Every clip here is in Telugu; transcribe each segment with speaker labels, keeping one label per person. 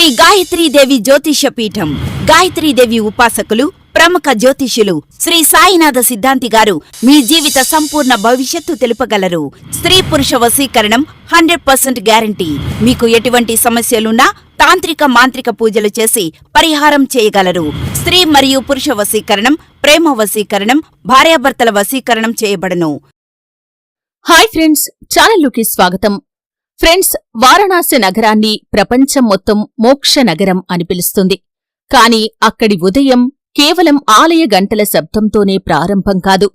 Speaker 1: శ్రీ గాయత్రీదేవి జ్యోతిష్య పీఠం. గాయత్రీదేవి ఉపాసకులు, ప్రముఖ జ్యోతిష్యులు శ్రీ సాయినాథ సిద్ధాంతి గారు మీ జీవిత సంపూర్ణ భవిష్యత్తు తెలుపగలరు. స్త్రీ పురుష వశీకరణం 100% గ్యారంటీ. మీకు ఎటువంటి సమస్యలున్నా తాంత్రిక మాంత్రిక పూజలు చేసి పరిహారం చేయగలరు. స్త్రీ మరియు పురుష వశీకరణం, ప్రేమ వశీకరణం, భార్యాభర్తల వశీకరణం చేయబడును.
Speaker 2: హాయ్ ఫ్రెండ్స్, ఛానల్లోకి స్వాగతం. ఫ్రెండ్స్, వారణాసి నగరాన్ని ప్రపంచం మొత్తం మోక్ష నగరం అని పిలుస్తుంది. కాని అక్కడి ఉదయం కేవలం ఆలయ గంటల శబ్దంతోనే ప్రారంభం కాదు.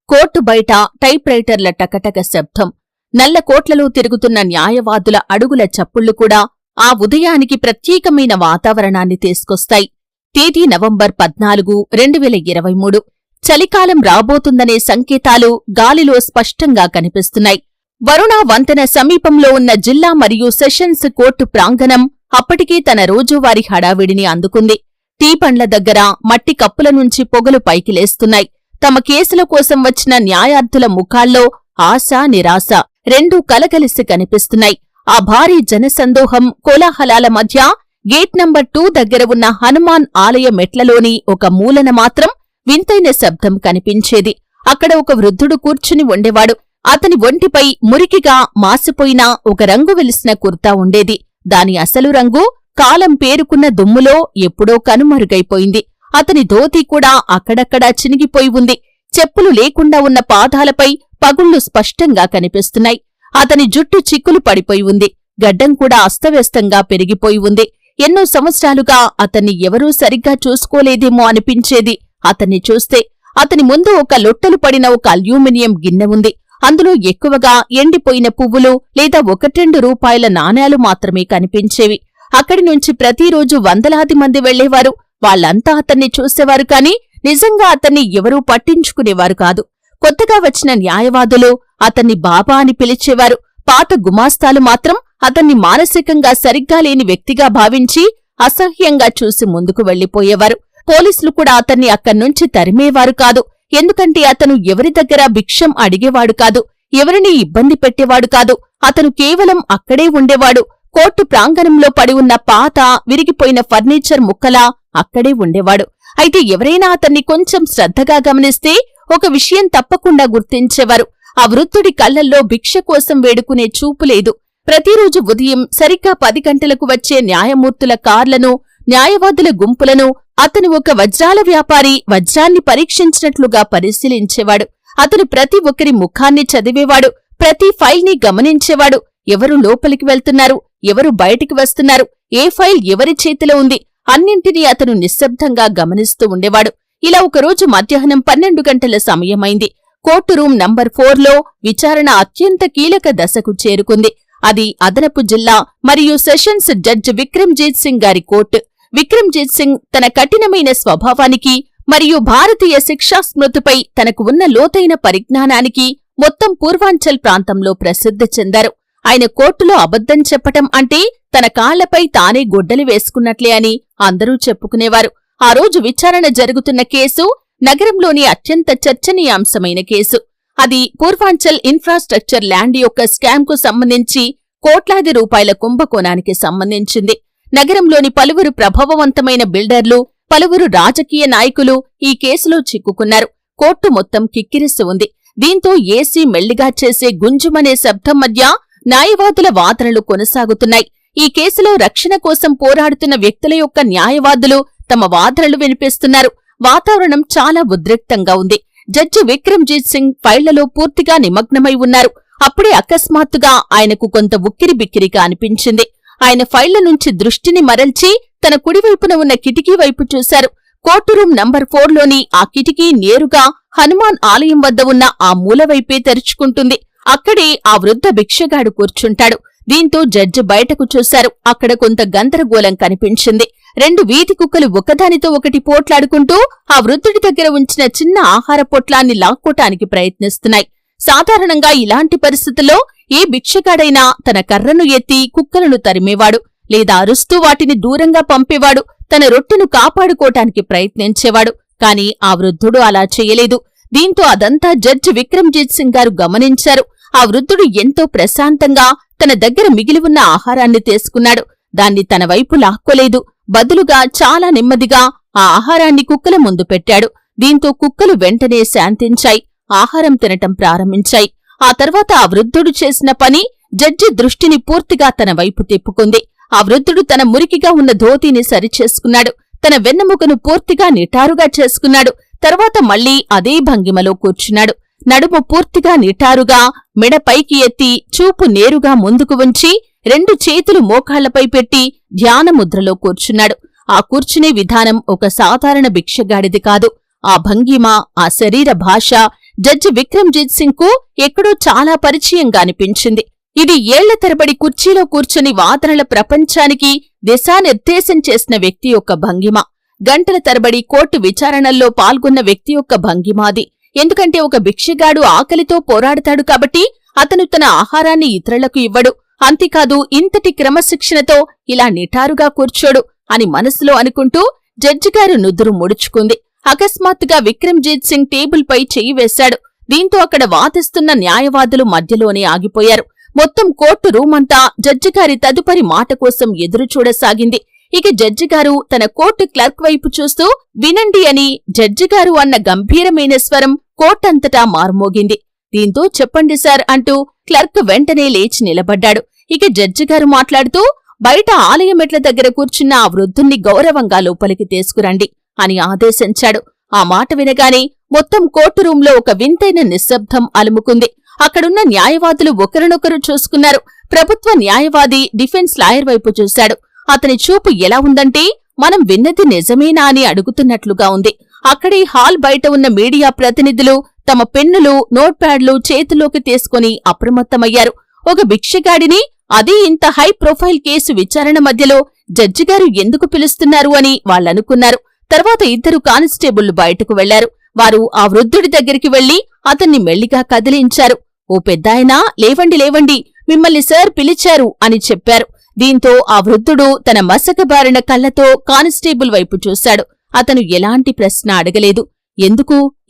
Speaker 2: కోర్టు బయట టైప్ రైటర్ల టకటక శబ్దం, నల్ల కోట్లలో తిరుగుతున్న న్యాయవాదుల అడుగుల చప్పుళ్లు కూడా ఆ ఉదయానికి ప్రత్యేకమైన వాతావరణాన్ని తీసుకొస్తాయి. తేదీ నవంబర్ 14, 2023. చలికాలం రాబోతుందనే సంకేతాలు గాలిలో స్పష్టంగా కనిపిస్తున్నాయి. వరుణా వంతెన సమీపంలో ఉన్న జిల్లా మరియు సెషన్స్ కోర్టు ప్రాంగణం అప్పటికే తన రోజువారీ హడావిడిని అందుకుంది. టీ పండ్ల దగ్గర మట్టి కప్పుల నుంచి పొగలు పైకి లేస్తున్నాయి. తమ కేసుల కోసం వచ్చిన న్యాయార్థుల ముఖాల్లో ఆశ, నిరాశ రెండూ కలగలిసి కనిపిస్తున్నాయి. ఆ భారీ జనసందోహం, కోలాహలాల మధ్య గేట్ నంబర్ 2 దగ్గర ఉన్న హనుమాన్ ఆలయ మెట్లలోని ఒక మూలన మాత్రం వింతైన శబ్దం కనిపించేది. అక్కడ ఒక వృద్ధుడు కూర్చుని ఉండేవాడు. అతని ఒంటిపై మురికిగా మాసిపోయిన ఒక రంగు వెలిసిన కుర్తా ఉండేది. దాని అసలు రంగు కాలం పేరుకున్న దుమ్ములో ఎప్పుడో కనుమరుగైపోయింది. అతని ధోతి కూడా అక్కడక్కడా చినిగిపోయి ఉంది. చెప్పులు లేకుండా ఉన్న పాదాలపై పగుళ్లు స్పష్టంగా కనిపిస్తున్నాయి. అతని జుట్టు చిక్కులు పడిపోయి ఉంది. గడ్డం కూడా అస్తవ్యస్తంగా పెరిగిపోయి ఉంది. ఎన్నో సంవత్సరాలుగా అతన్ని ఎవరూ సరిగ్గా చూసుకోలేదేమో అనిపించేది. అతన్ని చూస్తే అతని ముందు ఒక లొట్టలు పడిన ఒక అల్యూమినియం గిన్నె ఉంది. అందులో ఎక్కువగా ఎండిపోయిన పువ్వులు లేదా 1-2 రూపాయల నాణేలు మాత్రమే కనిపించేవి. అక్కడి నుంచి ప్రతిరోజు వందలాది మంది వెళ్లేవారు. వాళ్లంతా అతన్ని చూసేవారు కాని నిజంగా అతన్ని ఎవరూ పట్టించుకునేవారు కాదు. కొత్తగా వచ్చిన న్యాయవాదులు అతన్ని బాబా అని పిలిచేవారు. పాత గుమాస్తాలు మాత్రం అతన్ని మానసికంగా సరిగ్గా లేని వ్యక్తిగా భావించి అసహ్యంగా చూసి ముందుకు వెళ్లిపోయేవారు. పోలీసులు కూడా అతన్ని అక్కడ్నుంచి తరిమేవారు కాదు. ఎందుకంటే అతను ఎవరి దగ్గర భిక్షం అడిగేవాడు కాదు, ఎవరినీ ఇబ్బంది పెట్టేవాడు కాదు. అతను కేవలం అక్కడే ఉండేవాడు. కోర్టు ప్రాంగణంలో పడి ఉన్న పాత విరిగిపోయిన ఫర్నిచర్ ముక్కలా అక్కడే ఉండేవాడు. అయితే ఎవరైనా అతన్ని కొంచెం శ్రద్ధగా గమనిస్తే ఒక విషయం తప్పకుండా గుర్తించేవారు. ఆ వృద్ధుడి కళ్లల్లో భిక్ష కోసం వేడుకునే చూపు లేదు. ప్రతిరోజు ఉదయం సరిగ్గా 10 గంటలకు వచ్చే న్యాయమూర్తుల కార్లను, న్యాయవాదుల గుంపులను అతను ఒక వజ్రాల వ్యాపారి వజ్రాన్ని పరీక్షించినట్లుగా పరిశీలించేవాడు. అతను ప్రతి ఒక్కరి ముఖాన్ని చదివేవాడు. ప్రతి ఫైల్ని గమనించేవాడు. ఎవరు లోపలికి వెళ్తున్నారు, ఎవరు బయటికి వస్తున్నారు, ఏ ఫైల్ ఎవరి చేతిలో ఉంది, అన్నింటినీ అతను నిశ్శబ్దంగా గమనిస్తూ ఉండేవాడు. ఇలా ఒకరోజు మధ్యాహ్నం 12 గంటల సమయమైంది. కోర్టు రూమ్ నంబర్ 4లో విచారణ అత్యంత కీలక దశకు చేరుకుంది. అది అదనపు జిల్లా మరియు సెషన్స్ జడ్జి విక్రమ్జీత్ సింగ్ గారి కోర్టు. విక్రమ్జీత్ సింగ్ తన కఠినమైన స్వభావానికి మరియు భారతీయ శిక్షా స్మృతిపై తనకు ఉన్న లోతైన పరిజ్ఞానానికి మొత్తం పూర్వాంచల్ ప్రాంతంలో ప్రసిద్ధి చెందారు. ఆయన కోర్టులో అబద్ధం చెప్పటం అంటే తన కాళ్లపై తానే గొడ్డలి వేసుకున్నట్లే అని అందరూ చెప్పుకునేవారు. ఆ రోజు విచారణ జరుగుతున్న కేసు నగరంలోని అత్యంత చర్చనీయాంశమైన కేసు. అది పూర్వాంచల్ ఇన్ఫ్రాస్ట్రక్చర్ ల్యాండ్ యొక్క స్కామ్కు సంబంధించి కోట్లాది రూపాయల కుంభకోణానికి సంబంధించింది. నగరంలోని పలువురు ప్రభావవంతమైన బిల్డర్లు, పలువురు రాజకీయ నాయకులు ఈ కేసులో చిక్కుకున్నారు. కోర్టు మొత్తం కిక్కిరిసి ఉంది. దీంతో ఏసీ మెల్లిగా చేసే గుంజుమనే శబ్దం మధ్య న్యాయవాదుల వాదనలు కొనసాగుతున్నాయి. ఈ కేసులో రక్షణ కోసం పోరాడుతున్న వ్యక్తుల యొక్క న్యాయవాదులు తమ వాదనలు వినిపిస్తున్నారు. వాతావరణం చాలా ఉద్రిక్తంగా ఉంది. జడ్జి విక్రమ్జీత్ సింగ్ ఫైళ్లలో పూర్తిగా నిమగ్నమై ఉన్నారు. అప్పుడే అకస్మాత్తుగా ఆయనకు కొంత ఉక్కిరిబిక్కిరిగా అనిపించింది. ఆయన ఫైళ్ల నుంచి దృష్టిని మరల్చి తన కుడివైపున ఉన్న కిటికీ వైపు చూశారు. కోర్టు రూమ్ నంబర్ 4లోని ఆ కిటికీ నేరుగా హనుమాన్ ఆలయం వద్ద ఉన్న ఆ మూలవైపే తెరుచుకుంటుంది. అక్కడే ఆ వృద్ధ భిక్షగాడు కూర్చుంటాడు. దీంతో జడ్జి బయటకు చూశారు. అక్కడ కొంత గందరగోళం కనిపించింది. 2 వీధి కుక్కలు ఒకదానితో ఒకటి పోట్లాడుకుంటూ ఆ వృద్ధుడి దగ్గర ఉంచిన చిన్న ఆహార పొట్లాన్ని లాక్కోటానికి ప్రయత్నిస్తున్నాయి. సాధారణంగా ఇలాంటి పరిస్థితుల్లో ఏ భిక్షగాడైనా తన కర్రను ఎత్తి కుక్కలను తరిమేవాడు, లేదా అరుస్తూ వాటిని దూరంగా పంపేవాడు, తన రొట్టెను కాపాడుకోటానికి ప్రయత్నించేవాడు. కాని ఆ వృద్ధుడు అలా చేయలేదు. దీంతో అదంతా జడ్జి విక్రమ్జీత్ సింగ్ గారు గమనించారు. ఆ వృద్ధుడు ఎంతో ప్రశాంతంగా తన దగ్గర మిగిలి ఉన్న ఆహారాన్ని తీసుకున్నాడు. దాన్ని తన వైపు లాక్కోలేదు. బదులుగా చాలా నెమ్మదిగా ఆ ఆహారాన్ని కుక్కల ముందు పెట్టాడు. దీంతో కుక్కలు వెంటనే శాంతించాయి, ఆహారం తినటం ప్రారంభించాయి. ఆ తర్వాత ఆ వృద్ధుడు చేసిన పని జడ్జి దృష్టిని పూర్తిగా తన వైపు తిప్పుకుంది. ఆ వృద్ధుడు తన మురికిగా ఉన్న ధోతీని సరిచేసుకున్నాడు. తన వెన్నెముకను పూర్తిగా నిటారుగా చేసుకున్నాడు. తర్వాత మళ్లీ అదే భంగిమలో కూర్చున్నాడు. నడుము పూర్తిగా నిటారుగా, మెడ పైకి ఎత్తి, చూపు నేరుగా ముందుకు ఉంచి, 2 చేతులు మోకాళ్లపై పెట్టి ధ్యానముద్రలో కూర్చున్నాడు. ఆ కూర్చునే విధానం ఒక సాధారణ భిక్షగాడిది కాదు. ఆ భంగిమ, ఆ శరీర భాష జడ్జి విక్రమ్జీత్ సింగ్ కు ఎక్కడో చాలా పరిచయంగా అనిపించింది. ఇది ఏళ్ల తరబడి కుర్చీలో కూర్చుని వాదనల ప్రపంచానికి దిశానిర్దేశం చేసిన వ్యక్తి యొక్క భంగిమ. గంటల తరబడి కోర్టు విచారణల్లో పాల్గొన్న వ్యక్తి యొక్క భంగిమాది. ఎందుకంటే ఒక భిక్షగాడు ఆకలితో పోరాడతాడు కాబట్టి అతను తన ఆహారాన్ని ఇతరులకు ఇవ్వడు. అంతేకాదు ఇంతటి క్రమశిక్షణతో ఇలా నిటారుగా కూర్చోడు అని మనసులో అనుకుంటూ జడ్జిగారు నుదురు ముడుచుకుంది. అకస్మాత్తుగా విక్రమ్జీత్ సింగ్ టేబుల్పై చెయ్యి వేశాడు. దీంతో అక్కడ వాదిస్తున్న న్యాయవాదులు మధ్యలోనే ఆగిపోయారు. మొత్తం కోర్టు రూమంతా జడ్జిగారి తదుపరి మాట కోసం ఎదురుచూడసాగింది. ఇక జడ్జిగారు తన కోర్టు క్లర్క్ వైపు చూస్తూ వినండి అని జడ్జిగారు అన్న గంభీరమైన స్వరం కోర్టంతటా మారుమోగింది. దీంతో చెప్పండి సార్ అంటూ క్లర్క్ వెంటనే లేచి నిలబడ్డాడు. ఇక జడ్జిగారు మాట్లాడుతూ బయట ఆలయ మెట్ల దగ్గర కూర్చున్న ఆ వృద్ధుణ్ణి గౌరవంగా లోపలికి తీసుకురండి అని ఆదేశించాడు. ఆ మాట వినగానే మొత్తం కోర్టు రూంలో ఒక వింతైన నిశ్శబ్దం అలుముకుంది. అక్కడున్న న్యాయవాదులు ఒకరినొకరు చూసుకున్నారు. ప్రభుత్వ న్యాయవాది డిఫెన్స్ లాయర్ వైపు చూశాడు. అతని చూపు ఎలా ఉందంటే మనం విన్నది నిజమేనా అని అడుగుతున్నట్లుగా ఉంది. అక్కడే హాల్ బయట ఉన్న మీడియా ప్రతినిధులు తమ పెన్నులు, నోట్ ప్యాడ్లు చేతిలోకి తీసుకుని అప్రమత్తమయ్యారు. ఒక భిక్షగాడిని, అదీ ఇంత హై ప్రొఫైల్ కేసు విచారణ మధ్యలో జడ్జిగారు ఎందుకు పిలుస్తున్నారు అని వాళ్లనుకున్నారు. తర్వాత 2 కానిస్టేబుళ్లు బయటకు వెళ్లారు. వారు ఆ వృద్ధుడి దగ్గరికి వెళ్లి అతన్ని మెల్లిగా కదిలించారు. ఓ పెద్దాయనా, లేవండి లేవండి, మిమ్మల్ని సార్ పిలిచారు అని చెప్పారు. దీంతో ఆ వృద్ధుడు తన మసకబారిన కళ్లతో కానిస్టేబుల్ వైపు చూశాడు. అతను ఎలాంటి ప్రశ్న అడగలేదు.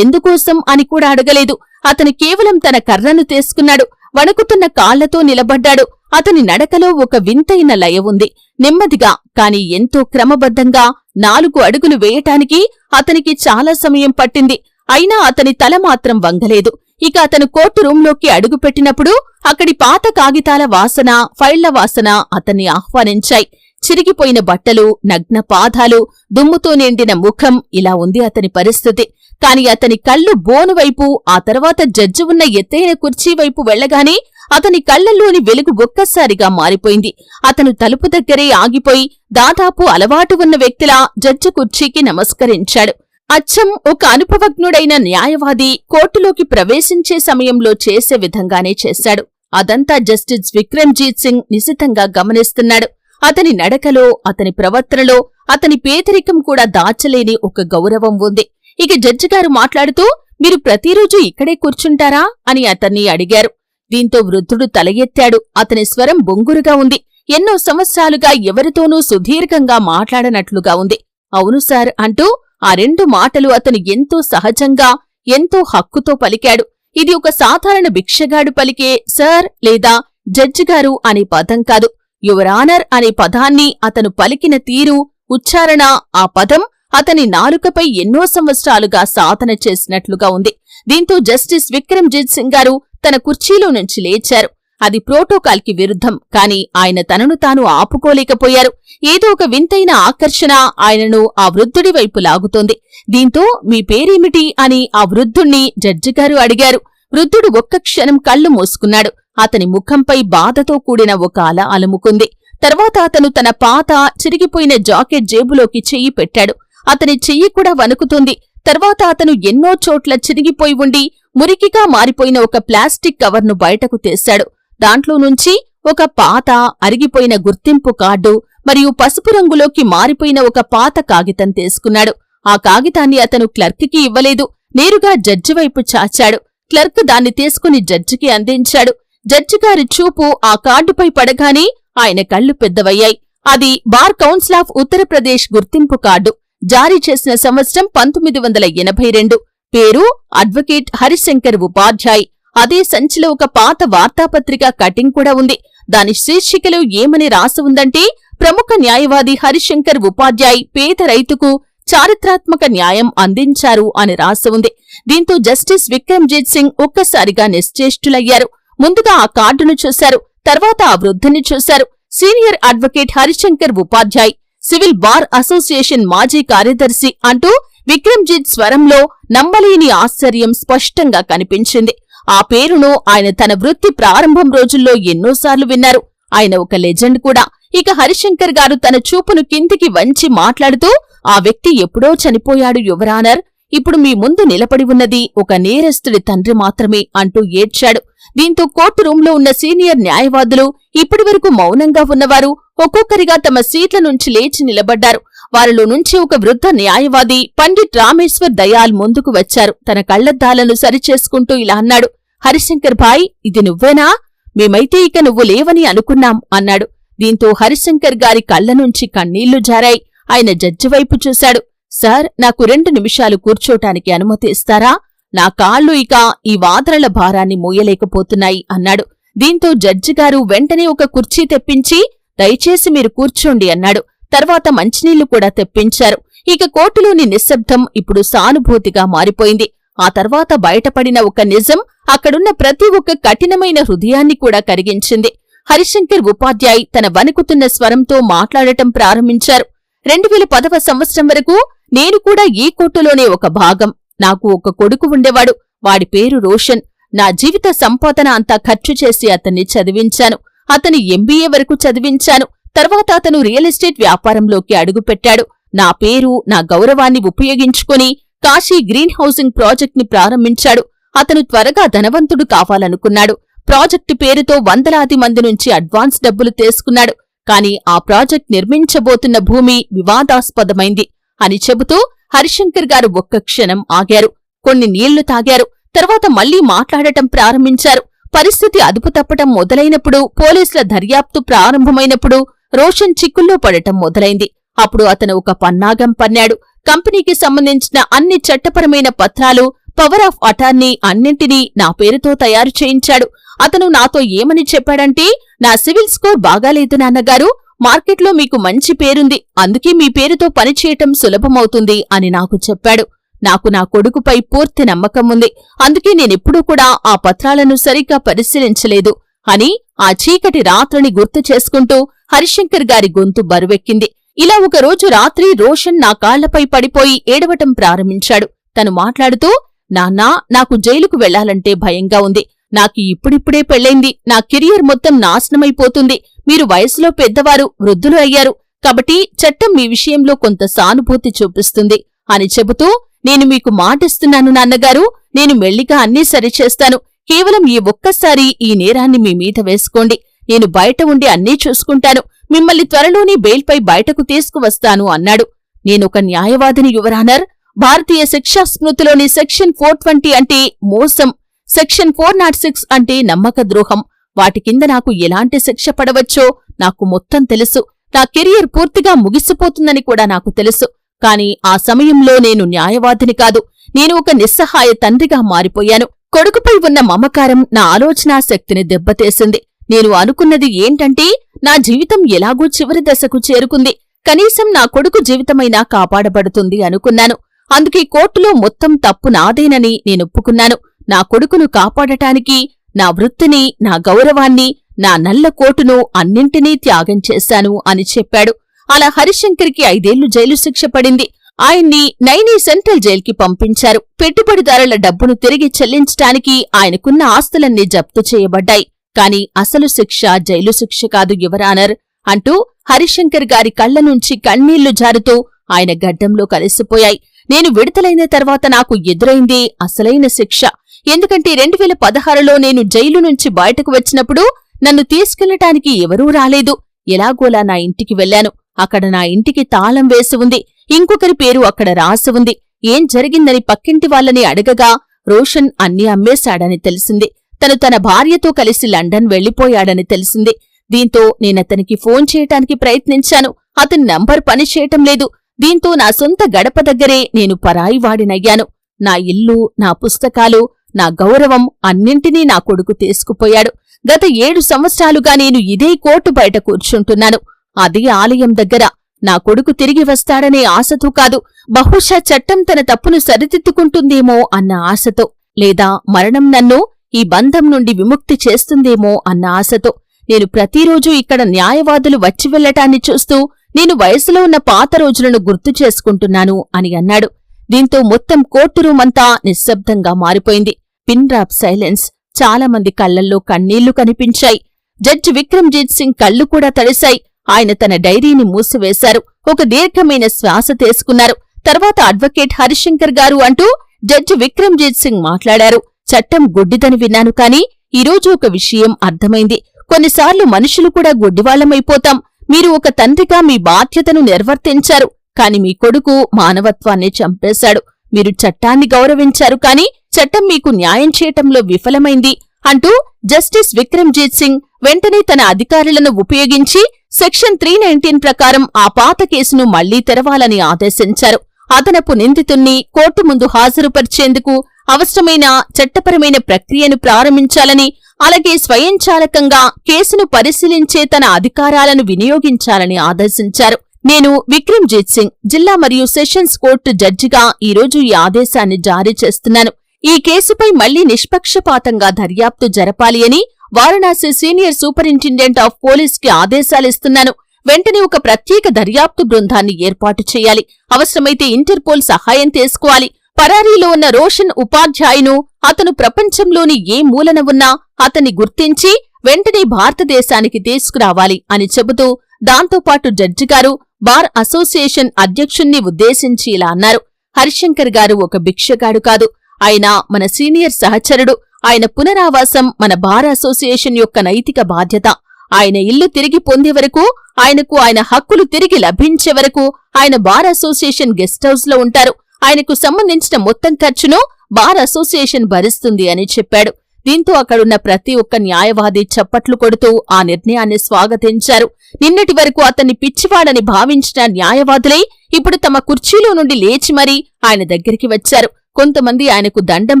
Speaker 2: ఎందుకోసం అని కూడా అడగలేదు. అతను కేవలం తన కర్రను తీసుకున్నాడు. వణుకుతున్న కాళ్లతో నిలబడ్డాడు. అతని నడకలో ఒక వింతైన లయ ఉంది. నెమ్మదిగా కాని ఎంతో క్రమబద్ధంగా 4 అడుగులు వేయటానికి అతనికి చాలా సమయం పట్టింది. అయినా అతని తల మాత్రం వంగలేదు. ఇక అతను కోర్టు రూంలోకి అడుగుపెట్టినప్పుడు అక్కడి పాత కాగితాల వాసన, ఫైళ్ల వాసన అతన్ని ఆహ్వానించాయి. చిరిగిపోయిన బట్టలు, నగ్న పాదాలు, దుమ్ముతో నిండిన ముఖం, ఇలా ఉంది అతని పరిస్థితి. కాని అతని కళ్ళు బోనువైపు, ఆ తర్వాత జడ్జి ఉన్న ఎత్తైన కుర్చీ వైపు వెళ్లగానే అతని కళ్లల్లోని వెలుగు ఒక్కసారిగా మారిపోయింది. అతను తలుపు దగ్గరే ఆగిపోయి దాదాపు అలవాటు ఉన్న వ్యక్తిలా జడ్జి కుర్చీకి నమస్కరించాడు. అచ్చం ఒక అనుభవజ్ఞుడైన న్యాయవాది కోర్టులోకి ప్రవేశించే సమయంలో చేసే విధంగానే చేశాడు. అదంతా జస్టిస్ విక్రమ్జీత్ సింగ్ నిశితంగా గమనిస్తున్నాడు. అతని నడకలో, అతని ప్రవర్తనలో అతని పేదరికం కూడా దాచలేని ఒక గౌరవం ఉంది. ఇక జడ్జిగారు మాట్లాడుతూ, మీరు ప్రతిరోజు ఇక్కడే కూర్చుంటారా అని అతన్ని అడిగారు. దీంతో వృద్ధుడు తల ఎత్తాడు. అతని స్వరం బొంగురుగా ఉంది. ఎన్నో సంవత్సరాలుగా ఎవరితోనూ సుదీర్ఘంగా మాట్లాడనట్లుగా ఉంది. అవును సార్ అంటూ ఆ 2 మాటలు అతను ఎంతో సహజంగా, ఎంతో హక్కుతో పలికాడు. ఇది ఒక సాధారణ భిక్షగాడు పలికే సార్ లేదా జడ్జిగారు అనే పదం కాదు. యువర్ ఆనర్ అనే పదాన్ని అతను పలికిన తీరు, ఉచ్చారణ, ఆ పదం అతని నాలుకపై ఎన్నో సంవత్సరాలుగా సాధన చేసినట్లుగా ఉంది. దీంతో జస్టిస్ విక్రమ్జీత్ సింగ్ గారు తన కుర్చీలో నుంచి లేచారు. అది ప్రోటోకాల్కి విరుద్ధం. కాని ఆయన తనను తాను ఆపుకోలేకపోయారు. ఏదో ఒక వింతైన ఆకర్షణ ఆయనను ఆ వృద్ధుడి వైపు లాగుతోంది. దీంతో మీ పేరేమిటి అని ఆ వృద్ధుణ్ణి జడ్జిగారు అడిగారు. వృద్ధుడు ఒక్క క్షణం కళ్ళు మూసుకున్నాడు. అతని ముఖంపై బాధతో కూడిన ఒక అల అలుముకుంది. తర్వాత అతను తన పాత చిరిగిపోయిన జాకెట్ జేబులోకి చెయ్యి పెట్టాడు. అతని చెయ్యి కూడా వణుకుతుంది. తర్వాత అతను ఎన్నో చోట్ల చిరిగిపోయి ఉండి మురికిగా మారిపోయిన ఒక ప్లాస్టిక్ కవర్ను బయటకు తీశాడు. దాంట్లో నుంచి ఒక పాత అరిగిపోయిన గుర్తింపు కార్డు మరియు పసుపు రంగులోకి మారిపోయిన ఒక పాత కాగితం తీసుకున్నాడు. ఆ కాగితాన్ని అతను క్లర్క్కి ఇవ్వలేదు. నేరుగా జడ్జి వైపు చాచాడు. క్లర్క్ దాన్ని తీసుకుని జడ్జికి అందించాడు. జడ్జిగారి చూపు ఆ కార్డుపై పడగానే ఆయన కళ్ళు పెద్దవయ్యాయి. అది బార్ కౌన్సిల్ ఆఫ్ ఉత్తరప్రదేశ్ గుర్తింపు కార్డు. జారీ చేసిన సంవత్సరం 1982. పేరు అడ్వకేట్ హరిశంకర్ ఉపాధ్యాయ్. అదే సంచిలో ఒక పాత వార్తాపత్రిక కటింగ్ కూడా ఉంది. దాని శీర్షికలో ఏమని రాసి ఉందంటే, ప్రముఖ న్యాయవాది హరిశంకర్ ఉపాధ్యాయ్ పేద రైతుకు చారిత్రాత్మక న్యాయం అందించారు అని రాసి ఉంది. దీంతో జస్టిస్ విక్రమ్జిత్ సింగ్ ఒక్కసారిగా నిశ్చేష్టులయ్యారు. ముందుగా ఆ కార్డును చూశారు, తర్వాత ఆ వృద్ధుని చూశారు. Senior advocate Harishankar Upadhyay, civil bar association మాజీ కార్యదర్శి అంటూ విక్రమ్జిత్ స్వరంలో నమ్మలేని ఆశ్చర్యం స్పష్టంగా కనిపించింది. ఆ పేరును ఆయన తన వృత్తి ప్రారంభం రోజుల్లో ఎన్నోసార్లు విన్నారు. ఆయన ఒక లెజెండ్ కూడా. ఇక హరిశంకర్ గారు తన చూపును కిందికి వంచి మాట్లాడుతూ, ఆ వ్యక్తి ఎప్పుడో చనిపోయాడు యువరానర్, ఇప్పుడు మీ ముందు నిలబడి ఉన్నది ఒక నేరస్తుడి తండ్రి మాత్రమే అంటూ ఏడ్చాడు. దీంతో కోర్టు రూంలో ఉన్న సీనియర్ న్యాయవాదులు, ఇప్పటివరకు మౌనంగా ఉన్నవారు ఒక్కొక్కరిగా తమ సీట్ల నుంచి లేచి నిలబడ్డారు. వారిలో నుంచి ఒక వృద్ధ న్యాయవాది పండిట్ రామేశ్వర్ దయాల్ ముందుకు వచ్చారు. తన కళ్లద్దాలను సరిచేసుకుంటూ ఇలా అన్నాడు, హరిశంకర్ భాయ్, ఇది నువ్వేనా? మేమైతే ఇక నువ్వు లేవని అనుకున్నాం అన్నాడు. దీంతో హరిశంకర్ గారి కళ్ల నుంచి కన్నీళ్లు జారాయి. ఆయన జడ్జి వైపు చూశాడు. సార్, నాకు 2 నిమిషాలు కూర్చోటానికి అనుమతి ఇస్తారా? నా కాళ్లు ఇక ఈ వాదనల భారాన్ని మోయలేకపోతున్నాయి అన్నాడు. దీంతో జడ్జిగారు వెంటనే ఒక కుర్చీ తెప్పించి, దయచేసి మీరు కూర్చోండి అన్నాడు. తర్వాత మంచినీళ్లు కూడా తెప్పించారు. ఇక కోర్టులోని నిశ్శబ్దం ఇప్పుడు సానుభూతిగా మారిపోయింది. ఆ తర్వాత బయటపడిన ఒక నిజం అక్కడున్న ప్రతి ఒక్క కఠినమైన హృదయాన్ని కూడా కరిగించింది. హరిశంకర్ ఉపాధ్యాయ్ తన వణుకుతున్న స్వరంతో మాట్లాడటం ప్రారంభించారు. 2010వ సంవత్సరం వరకు నేను కూడా ఈ కోర్టులోనే ఒక భాగం. నాకు ఒక కొడుకు ఉండేవాడు. వాడి పేరు రోషన్. నా జీవిత సంపాదన అంతా ఖర్చు చేసి అతన్ని చదివించాను. అతని ఎంబీఏ వరకు చదివించాను. తర్వాత అతను రియల్ ఎస్టేట్ వ్యాపారంలోకి అడుగుపెట్టాడు. నా పేరు, నా గౌరవాన్ని ఉపయోగించుకుని కాశీ గ్రీన్ హౌసింగ్ ప్రాజెక్ట్ ని ప్రారంభించాడు. అతను త్వరగా ధనవంతుడు కావాలనుకున్నాడు. ప్రాజెక్టు పేరుతో వందలాది మంది నుంచి అడ్వాన్స్ డబ్బులు తీసుకున్నాడు. కాని ఆ ప్రాజెక్ట్ నిర్మించబోతున్న భూమి వివాదాస్పదమైంది అని చెబుతూ హరిశంకర్ గారు ఒక్క క్షణం ఆగారు. కొన్ని నీళ్లు తాగారు. తర్వాత మళ్లీ మాట్లాడటం ప్రారంభించారు. పరిస్థితి అదుపు తప్పటం మొదలైనప్పుడు, పోలీసుల దర్యాప్తు ప్రారంభమైనప్పుడు రోషన్ చిక్కుల్లో పడటం మొదలైంది. అప్పుడు అతను ఒక పన్నాగం పన్నాడు. కంపెనీకి సంబంధించిన అన్ని చట్టపరమైన పత్రాలు, పవర్ ఆఫ్ అటార్నీ అన్నింటినీ నా పేరుతో తయారు చేయించాడు. అతను నాతో ఏమని చెప్పాడంటే, నా సివిల్ స్కోర్ బాగాలేదు నాన్నగారు, మార్కెట్లో మీకు మంచి పేరుంది, అందుకే మీ పేరుతో పనిచేయటం సులభమవుతుంది అని నాకు చెప్పాడు. నాకు నా కొడుకుపై పూర్తి నమ్మకం ఉంది. అందుకే నేనెప్పుడూ కూడా ఆ పత్రాలను సరిగ్గా పరిశీలించలేదు అని ఆ చీకటి రాత్రిని గుర్తు చేసుకుంటూ హరిశంకర్ గారి గొంతు బరువెక్కింది. ఇలా ఒకరోజు రాత్రి రోషన్ నా కాళ్లపై పడిపోయి ఏడవటం ప్రారంభించాడు. తను మాట్లాడుతూ, నాన్నా, నాకు జైలుకు వెళ్లాలంటే భయంగా ఉంది. నాకు ఇప్పుడిప్పుడే పెళ్లైంది. నా కెరియర్ మొత్తం నాశనమైపోతుంది. మీరు వయసులో పెద్దవారు, వృద్ధులు అయ్యారు. కాబట్టి చట్టం మీ విషయంలో కొంత సానుభూతి చూపిస్తుంది అని చెబుతూ, నేను మీకు మాటిస్తున్నాను నాన్నగారు, నేను మెల్లిగా అన్నీ సరిచేస్తాను. కేవలం ఈ ఒక్కసారి ఈ నేరాన్ని మీ మీద వేసుకోండి. నేను బయట ఉండి అన్నీ చూసుకుంటాను. మిమ్మల్ని త్వరలోనే బెయిల్పై బయటకు తీసుకువస్తాను అన్నాడు. నేనొక న్యాయవాదిని యువరానర్. భారతీయ శిక్షా స్మృతిలోని సెక్షన్ 420 అంటే మోసం, సెక్షన్ 406 అంటే నమ్మక ద్రోహం. వాటి కింద నాకు ఎలాంటి శిక్ష పడవచ్చో నాకు మొత్తం తెలుసు. నా కెరియర్ పూర్తిగా ముగిసిపోతుందని కూడా నాకు తెలుసు. కాని ఆ సమయంలో నేను న్యాయవాదిని కాదు. నేను ఒక నిస్సహాయ తండ్రిగా మారిపోయాను. కొడుకుపై ఉన్న మమకారం నా ఆలోచనా శక్తిని దెబ్బతీసింది. నేను అనుకున్నది ఏంటంటే, నా జీవితం ఎలాగూ చివరి దశకు చేరుకుంది. కనీసం నా కొడుకు జీవితమైనా కాపాడబడుతుంది అనుకున్నాను. అందుకే కోర్టులో మొత్తం తప్పు నాదేనని నేనొప్పుకున్నాను. నా కొడుకును కాపాడటానికి నా వృత్తిని, నా గౌరవాన్ని, నా నల్ల కోటును అన్నింటినీ త్యాగం చేశాను అని చెప్పాడు. అలా హరిశంకర్కి 5 ఏళ్లు జైలు శిక్ష పడింది. ఆయన్ని నైనీ సెంట్రల్ జైల్కి పంపించారు. పెట్టుబడిదారుల డబ్బును తిరిగి చెల్లించటానికి ఆయనకున్న ఆస్తులన్నీ జప్తు చేయబడ్డాయి. కాని అసలు శిక్ష జైలు శిక్ష కాదు యువరానర్ అంటూ హరిశంకర్ గారి కళ్ల నుంచి కన్నీళ్లు జారుతూ ఆయన గడ్డంలో కలిసిపోయాయి. నేను విడుదలైన తర్వాత నాకు ఎదురైందే అసలైన శిక్ష. ఎందుకంటే 2016లో నేను జైలు నుంచి బయటకు వచ్చినప్పుడు నన్ను తీసుకెళ్లటానికి ఎవరూ రాలేదు. ఎలాగోలా నా ఇంటికి వెళ్లాను. అక్కడ నా ఇంటికి తాళం వేసి ఉంది. ఇంకొకరి పేరు అక్కడ రాసి ఉంది. ఏం జరిగిందని పక్కింటి వాళ్ళని అడగగా రోషన్ అన్నీ అమ్మేశాడని తెలిసింది. తను తన భార్యతో కలిసి లండన్ వెళ్లిపోయాడని తెలిసింది. దీంతో నేనతనికి ఫోన్ చేయటానికి ప్రయత్నించాను. అతని నంబర్ పనిచేయటం లేదు. దీంతో నా సొంత గడప దగ్గరే నేను పరాయివాడినయ్యాను. నా ఇల్లు, నా పుస్తకాలు, నా గౌరవం అన్నింటినీ నా కొడుకు తీసుకుపోయాడు. గత 7 సంవత్సరాలుగా నేను ఇదే కోర్టు బయట కూర్చుంటున్నాను. అదే ఆలయం దగ్గర. నా కొడుకు తిరిగి వస్తాడనే ఆశతో కాదు, బహుశా చట్టం తన తప్పును సరిదిద్దుకుంటుందేమో అన్న ఆశతో, లేదా మరణం నన్ను ఈ బంధం నుండి విముక్తి చేస్తుందేమో అన్న ఆశతో నేను ప్రతిరోజూ ఇక్కడ న్యాయవాదులు వచ్చి వెళ్లటాన్ని చూస్తూ నేను వయసులో ఉన్న పాత రోజులను గుర్తు చేసుకుంటున్నాను అని అన్నాడు. దీంతో మొత్తం కోర్టు రూమంతా నిశ్శబ్దంగా మారిపోయింది. Pin drop silence. చాలామంది కళ్లల్లో కన్నీళ్లు కనిపించాయి. జడ్జి విక్రమ్జీత్ సింగ్ కళ్ళు కూడా తడిశాయి. ఆయన తన డైరీని మూసివేశారు. ఒక దీర్ఘమైన శ్వాస తీసుకున్నారు. తర్వాత అడ్వకేట్ హరిశంకర్ గారు అంటూ జడ్జి విక్రమ్జీత్ సింగ్ మాట్లాడారు. చట్టం గుడ్డిదని విన్నాను కాని ఈరోజు ఒక విషయం అర్థమైంది. కొన్నిసార్లు మనుషులు కూడా గుడ్డివాళ్లమైపోతాం. మీరు ఒక తండ్రిగా మీ బాధ్యతను నిర్వర్తించారు, కాని మీ కొడుకు మానవత్వాన్ని చంపేశాడు. మీరు చట్టాన్ని గౌరవించారు కాని చట్టం మీకు న్యాయం చేయటంలో విఫలమైంది అంటూ జస్టిస్ విక్రమ్జీత్ సింగ్ వెంటనే తన అధికారులను ఉపయోగించి సెక్షన్ 319 ప్రకారం ఆ పాత కేసును మళ్లీ తెరవాలని ఆదేశించారు. అదనపు నిందితుణ్ణి కోర్టు ముందు హాజరుపరిచేందుకు అవసరమైన చట్టపరమైన ప్రక్రియను ప్రారంభించాలని, అలాగే స్వయంచాలకంగా కేసును పరిశీలించే తన అధికారాలను వినియోగించాలని ఆదేశించారు. నేను విక్రమ్జీత్ సింగ్, జిల్లా మరియు సెషన్స్ కోర్టు జడ్జిగా ఈరోజు ఈ ఆదేశాన్ని జారీ చేస్తున్నాను. ఈ కేసుపై మళ్లీ నిష్పక్షపాతంగా దర్యాప్తు జరపాలి అని వారణాసి సీనియర్ సూపరింటెండెంట్ ఆఫ్ పోలీస్కి ఆదేశాలిస్తున్నాను. వెంటనే ఒక ప్రత్యేక దర్యాప్తు బృందాన్ని ఏర్పాటు చేయాలి. అవసరమైతే ఇంటర్పోల్ సహాయం తీసుకోవాలి. పరారీలో ఉన్న రోషన్ ఉపాధ్యాయును, అతను ప్రపంచంలోని ఏ మూలన ఉన్నా అతన్ని గుర్తించి వెంటనే భారతదేశానికి తీసుకురావాలి అని చెబుతూ దాంతోపాటు జడ్జిగారు బార్ అసోసియేషన్ అధ్యక్షుణ్ణి ఉద్దేశించి ఇలా అన్నారు. హరిశంకర్ గారు ఒక భిక్షగాడు కాదు. ఆయన మన సీనియర్ సహచరుడు. ఆయన పునరావాసం మన బార్ అసోసియేషన్ యొక్క నైతిక బాధ్యత. ఆయన ఇల్లు తిరిగి పొందే వరకు, ఆయనకు ఆయన హక్కులు తిరిగి లభించే వరకు ఆయన బార్ అసోసియేషన్ గెస్ట్ హౌస్ లో ఉంటారు. ఆయనకు సంబంధించిన మొత్తం ఖర్చును బార్ అసోసియేషన్ భరిస్తుంది అని చెప్పాడు. దీంతో అక్కడున్న ప్రతి ఒక్క న్యాయవాది చప్పట్లు కొడుతూ ఆ నిర్ణయాన్ని స్వాగతించారు. నిన్నటి వరకు అతన్ని పిచ్చివాడని భావించిన న్యాయవాదులై ఇప్పుడు తమ కుర్చీలో నుండి లేచి మరీ ఆయన దగ్గరికి వచ్చారు. కొంతమంది ఆయనకు దండం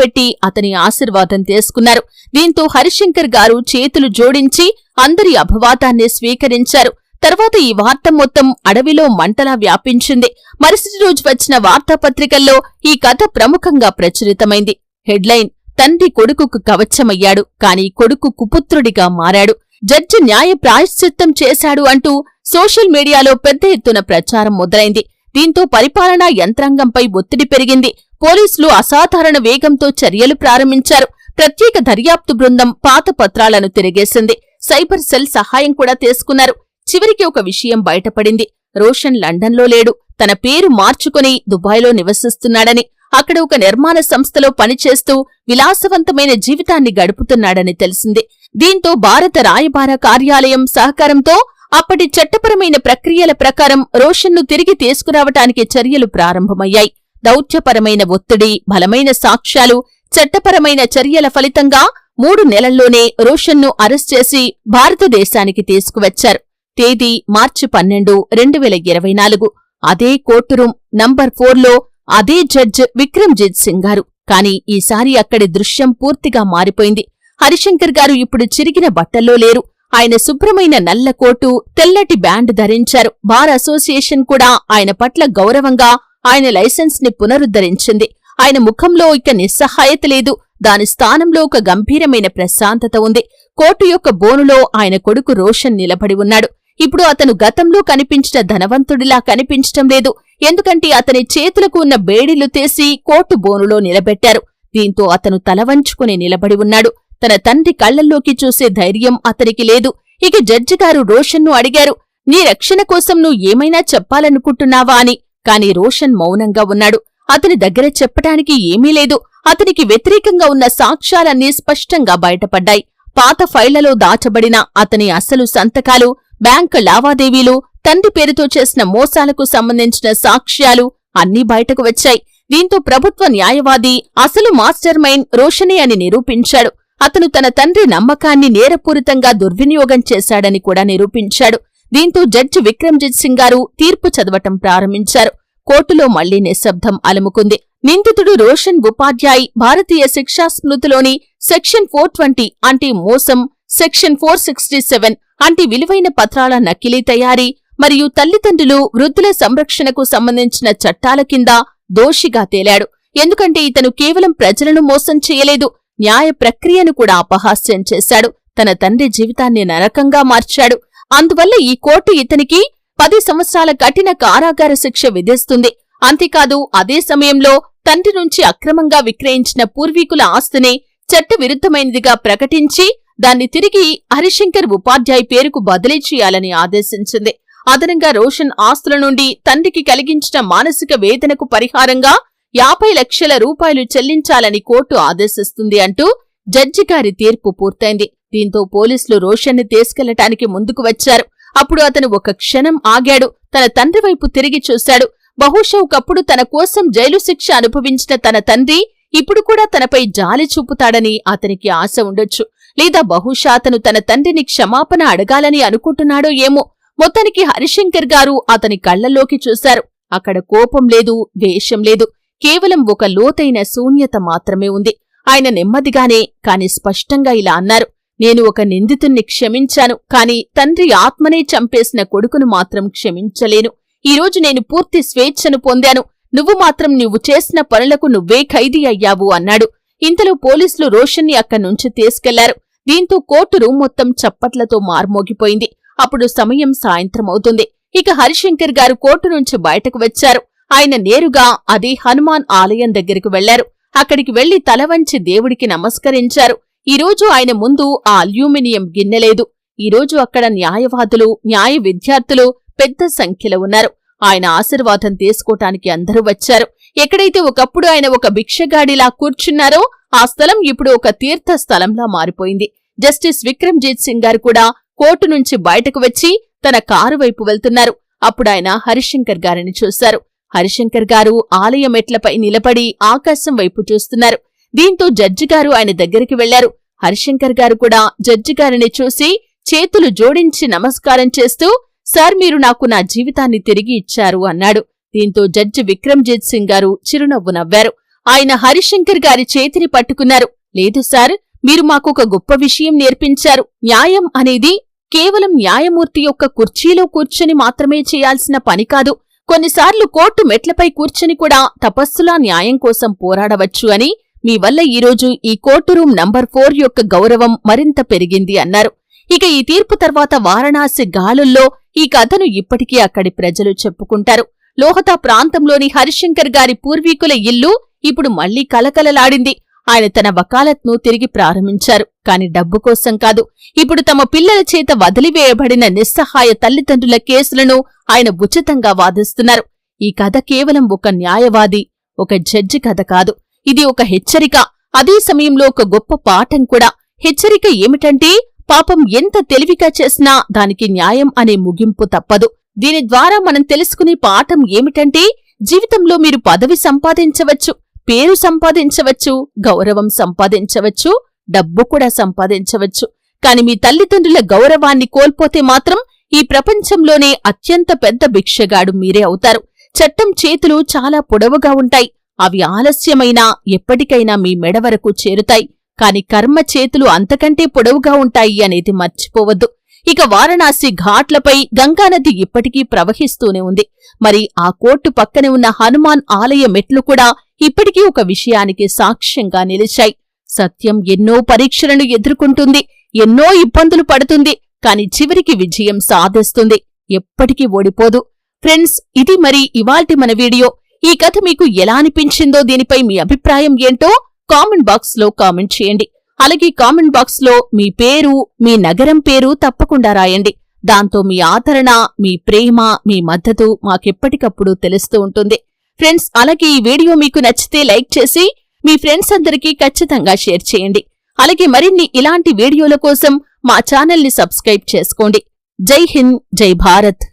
Speaker 2: పెట్టి అతని ఆశీర్వాదం తీసుకున్నారు. దీంతో హరిశంకర్ గారు చేతులు జోడించి అందరి అభివాదాన్ని స్వీకరించారు. తర్వాత ఈ వార్త మొత్తం అడవిలో మంటలా వ్యాపించింది. మరుసటి రోజు వచ్చిన వార్తాపత్రికల్లో ఈ కథ ప్రముఖంగా ప్రచురితమైంది. హెడ్లైన్: తండ్రి కొడుకుకు కవచమయ్యాడు, కాని కొడుకు కుపుత్రుడిగా మారాడు. జడ్జి న్యాయ ప్రాయశ్చిత్తం చేశాడు అంటూ సోషల్ మీడియాలో పెద్ద ఎత్తున ప్రచారం మొదలైంది. దీంతో పరిపాలనా యంత్రాంగంపై ఒత్తిడి పెరిగింది. పోలీసులు అసాధారణ వేగంతో చర్యలు ప్రారంభించారు. ప్రత్యేక దర్యాప్తు బృందం పాత పత్రాలను తిరిగేసింది. సైబర్ సెల్ సహాయం కూడా తీసుకున్నారు. చివరికి ఒక విషయం బయటపడింది. రోషన్ లండన్లో లేడు. తన పేరు మార్చుకుని దుబాయ్లో నివసిస్తున్నాడని, అక్కడ ఒక నిర్మాణ సంస్థలో పనిచేస్తూ విలాసవంతమైన జీవితాన్ని గడుపుతున్నాడని తెలిసింది. దీంతో భారత రాయబార కార్యాలయం సహకారంతో అప్పటి చట్టపరమైన ప్రక్రియల ప్రకారం రోషన్ను తిరిగి తీసుకురావటానికి చర్యలు ప్రారంభమయ్యాయి. దౌత్యపరమైన ఒత్తిడి, బలమైన సాక్ష్యాలు, చట్టపరమైన చర్యల ఫలితంగా 3 నెలల్లోనే రోషన్ను అరెస్ట్ చేసి భారతదేశానికి తీసుకువచ్చారు. తేదీ మార్చి 12, 2024. అదే కోర్టు రూం నంబర్ 4లో అదే జడ్జ్ విక్రమ్జీత్ సింగ్ గారు. కాని ఈసారి అక్కడి దృశ్యం పూర్తిగా మారిపోయింది. హరిశంకర్ గారు ఇప్పుడు చిరిగిన బట్టల్లో లేరు. ఆయన శుభ్రమైన నల్ల కోటు, తెల్లటి బ్యాండ్ ధరించారు. బార్ అసోసియేషన్ కూడా ఆయన పట్ల గౌరవంగా ఆయన లైసెన్స్ ని పునరుద్ధరించింది. ఆయన ముఖంలో ఇక నిస్సహాయత లేదు. దాని స్థానంలో ఒక గంభీరమైన ప్రశాంతత ఉంది. కోర్టు యొక్క బోనులో ఆయన కొడుకు రోషన్ నిలబడి ఉన్నాడు. ఇప్పుడు అతను గతంలో కనిపించిన ధనవంతుడిలా కనిపించటం లేదు. ఎందుకంటే అతని చేతులకు ఉన్న బేడీలు తీసి కోర్టు బోనులో నిలబెట్టారు. దీంతో అతను తలవంచుకుని నిలబడి ఉన్నాడు. తన తండ్రి కళ్లల్లోకి చూసే ధైర్యం అతనికి లేదు. ఇక జడ్జిగారు రోషన్ను అడిగారు, నీ రక్షణ కోసం నువ్వు ఏమైనా చెప్పాలనుకుంటున్నావా అని. కాని రోషన్ మౌనంగా ఉన్నాడు. అతని దగ్గర చెప్పటానికి ఏమీ లేదు. అతనికి వ్యతిరేకంగా ఉన్న సాక్ష్యాలన్నీ స్పష్టంగా బయటపడ్డాయి. పాత ఫైళ్లలో దాచబడిన అతని అసలు సంతకాలు, బ్యాంకు లావాదేవీలు, తండ్రి పేరుతో చేసిన మోసాలకు సంబంధించిన సాక్ష్యాలు అన్నీ బయటకు వచ్చాయి. దీంతో ప్రభుత్వ న్యాయవాది అసలు మాస్టర్ మైండ్ రోషనే అని నిరూపించాడు. అతను తన తండ్రి నమ్మకాన్ని నేరపూరితంగా దుర్వినియోగం చేశాడని కూడా నిరూపించాడు. దీంతో జడ్జి విక్రమ్జీత్ సింగ్ గారు తీర్పు చదవటం ప్రారంభించారు. కోర్టులో మళ్లీ నిశ్శబ్దం అలుముకుంది. నిందితుడు రోషన్ ఉపాధ్యాయ్ భారతీయ శిక్షా స్మృతిలోని సెక్షన్ 420 అంటే మోసం, సెక్షన్ 467 అంటి విలువైన పత్రాల నకిలీ తయారీ మరియు తల్లిదండ్రులు వృద్ధుల సంరక్షణకు సంబంధించిన చట్టాల కింద దోషిగా తేలాడు. ఎందుకంటే ఇతను కేవలం ప్రజలను మోసం చేయలేదు, న్యాయ ప్రక్రియను కూడా అపహాస్యం చేశాడు. తన తండ్రి జీవితాన్ని నరకంగా మార్చాడు. అందువల్ల ఈ కోర్టు ఇతనికి 10 సంవత్సరాల కఠిన కారాగార శిక్ష విధిస్తుంది. అంతేకాదు అదే సమయంలో తండ్రి నుంచి అక్రమంగా విక్రయించిన పూర్వీకుల ఆస్తిని చట్టవిరుద్ధమైనదిగా ప్రకటించి దాన్ని తిరిగి హరిశంకర్ ఉపాధ్యాయ్ పేరుకు బదిలీ చేయాలని ఆదేశించింది. అదనంగా రోషన్ ఆస్తుల నుండి తండ్రికి కలిగించిన మానసిక వేదనకు పరిహారంగా 50 లక్షల రూపాయలు చెల్లించాలని కోర్టు ఆదేశిస్తుంది అంటూ జడ్జి గారి తీర్పు పూర్తయింది. దీంతో పోలీసులు రోషన్ని తీసుకెళ్లటానికి ముందుకు వచ్చారు. అప్పుడు అతను ఒక క్షణం ఆగాడు. తన తండ్రి వైపు తిరిగి చూశాడు. బహుశా ఒకప్పుడు తన కోసం జైలు శిక్ష అనుభవించిన తన తండ్రి ఇప్పుడు కూడా తనపై జాలి చూపుతాడని అతనికి ఆశ ఉండొచ్చు. లేదా బహుశా అతను తన తండ్రిని క్షమాపణ అడగాలని అనుకుంటున్నాడో ఏమో. మొత్తానికి హరిశంకర్ గారు అతని కళ్లలోకి చూశారు. అక్కడ కోపం లేదు, ద్వేషం లేదు, కేవలం ఒక లోతైన శూన్యత మాత్రమే ఉంది. ఆయన నెమ్మదిగానే కాని స్పష్టంగా ఇలా అన్నారు, నేను ఒక నిందితుణ్ణి క్షమించాను, కాని తండ్రి ఆత్మనే చంపేసిన కొడుకును మాత్రం క్షమించలేను. ఈరోజు నేను పూర్తి స్వేచ్ఛను పొందాను. నువ్వు మాత్రం నువ్వు చేసిన పనులకు నువ్వే ఖైదీ అయ్యావు అన్నాడు. ఇంతలో పోలీసులు రోషన్ని అక్కడ్నుంచి తీసుకెళ్లారు. దీంతో కోర్టు రూమ్ మొత్తం చప్పట్లతో మార్మోగిపోయింది. అప్పుడు సమయం సాయంత్రమవుతుంది. ఇక హరిశంకర్ గారు కోర్టు నుంచి బయటకు వచ్చారు. ఆయన నేరుగా అదే హనుమాన్ ఆలయం దగ్గరికి వెళ్లారు. అక్కడికి వెళ్లి తల వంచి దేవుడికి నమస్కరించారు. ఈరోజు ఆయన ముందు ఆ అల్యూమినియం గిన్నెలేదు. ఈరోజు అక్కడ న్యాయవాదులు, న్యాయ విద్యార్థులు పెద్ద సంఖ్యలో ఉన్నారు. ఆయన ఆశీర్వాదం తీసుకోటానికి అందరూ వచ్చారు. ఎక్కడైతే ఒకప్పుడు ఆయన ఒక భిక్షగాడిలా కూర్చున్నారో ఆ స్థలం ఇప్పుడు ఒక తీర్థ స్థలంలా మారిపోయింది. జస్టిస్ విక్రమ్జీత్ సింగ్ గారు కూడా కోర్టు నుంచి బయటకు వచ్చి తన కారు వైపు వెళ్తున్నారు. అప్పుడు ఆయన హరిశంకర్ గారిని చూశారు. హరిశంకర్ గారు ఆలయ మెట్లపై నిలబడి ఆకాశం వైపు చూస్తున్నారు. దీంతో జడ్జి గారు ఆయన దగ్గరికి వెళ్లారు. హరిశంకర్ గారు కూడా జడ్జి గారిని చూసి చేతులు జోడించి నమస్కారం చేస్తూ, సార్, మీరు నాకు నా జీవితాన్ని తిరిగి ఇచ్చారు అన్నాడు. దీంతో జడ్జి విక్రమ్జీత్ సింగ్ గారు చిరునవ్వు నవ్వారు. ఆయన హరిశంకర్ గారి చేతిని పట్టుకున్నారు. లేదు సార్, మీరు మాకొక గొప్ప విషయం నేర్పించారు. న్యాయం అనేది కేవలం న్యాయమూర్తి యొక్క కుర్చీలో కూర్చొని మాత్రమే చేయాల్సిన పని కాదు. కొన్నిసార్లు కోర్టు మెట్లపై కూర్చొని కూడా తపస్సులా న్యాయం కోసం పోరాడవచ్చు అని మీ వల్ల ఈరోజు ఈ కోర్టు రూమ్ నంబర్ 4 యొక్క గౌరవం మరింత పెరిగింది అన్నారు. ఇక ఈ తీర్పు తర్వాత వారణాసి గాలుల్లో ఈ కథను ఇప్పటికీ అక్కడి ప్రజలు చెప్పుకుంటారు. లోహతా ప్రాంతంలోని హరిశంకర్ గారి పూర్వీకుల ఇల్లు ఇప్పుడు మళ్లీ కలకలలాడింది. ఆయన తన వకాలత్ను తిరిగి ప్రారంభించారు. కాని డబ్బు కోసం కాదు. ఇప్పుడు తమ పిల్లల చేత వదిలివేయబడిన నిస్సహాయ తల్లిదండ్రుల కేసులను ఆయన ఉచితంగా వాదిస్తున్నారు. ఈ కథ కేవలం ఒక న్యాయవాది, ఒక జడ్జి కథ కాదు. ఇది ఒక హెచ్చరిక. అదే సమయంలో ఒక గొప్ప పాఠం కూడా. హెచ్చరిక ఏమిటంటే, పాపం ఎంత తెలివిగా చేసినా దానికి న్యాయం అనే ముగింపు తప్పదు. దీని ద్వారా మనం తెలుసుకునే పాఠం ఏమిటంటే, జీవితంలో మీరు పదవి సంపాదించవచ్చు, పేరు సంపాదించవచ్చు, గౌరవం సంపాదించవచ్చు, డబ్బు కూడా సంపాదించవచ్చు. కాని మీ తల్లిదండ్రుల గౌరవాన్ని కోల్పోతే మాత్రం ఈ ప్రపంచంలోనే అత్యంత పెద్ద భిక్షగాడు మీరే అవుతారు. చట్టం చేతులు చాలా పొడవుగా ఉంటాయి. అవి ఆలస్యమైనా ఎప్పటికైనా మీ మెడ వరకు చేరుతాయి. కాని కర్మ చేతులు అంతకంటే పొడవుగా ఉంటాయి అనేది మర్చిపోవద్దు. ఇక వారణాసి ఘాట్లపై గంగానది ఇప్పటికీ ప్రవహిస్తూనే ఉంది. మరి ఆ కోర్టు పక్కనే ఉన్న హనుమాన్ ఆలయ మెట్లు కూడా ఇప్పటికీ ఒక విషయానికి సాక్ష్యంగా నిలిచాయి. సత్యం ఎన్నో పరీక్షలను ఎదుర్కొంటుంది, ఎన్నో ఇబ్బందులు పడుతుంది, కాని చివరికి విజయం సాధిస్తుంది, ఎప్పటికీ ఓడిపోదు. ఫ్రెండ్స్, ఇది మరి ఇవాల్టి మన వీడియో. ఈ కథ మీకు ఎలా అనిపించిందో, దీనిపై మీ అభిప్రాయం ఏంటో కామెంట్ బాక్స్ లో కామెంట్ చేయండి. అలాగే కామెంట్ బాక్స్ లో మీ పేరు, మీ నగరం పేరు తప్పకుండా రాయండి. దాంతో మీ ఆదరణ, మీ ప్రేమ, మీ మద్దతు మాకెప్పటికప్పుడు తెలుస్తూ ఉంటుంది. ఫ్రెండ్స్, అలాగే ఈ వీడియో మీకు నచ్చితే లైక్ చేసి మీ ఫ్రెండ్స్ అందరికీ ఖచ్చితంగా షేర్ చేయండి. అలాగే మరిన్ని ఇలాంటి వీడియోల కోసం మా ఛానల్ని సబ్స్క్రైబ్ చేసుకోండి. జై హింద్, జై భారత్.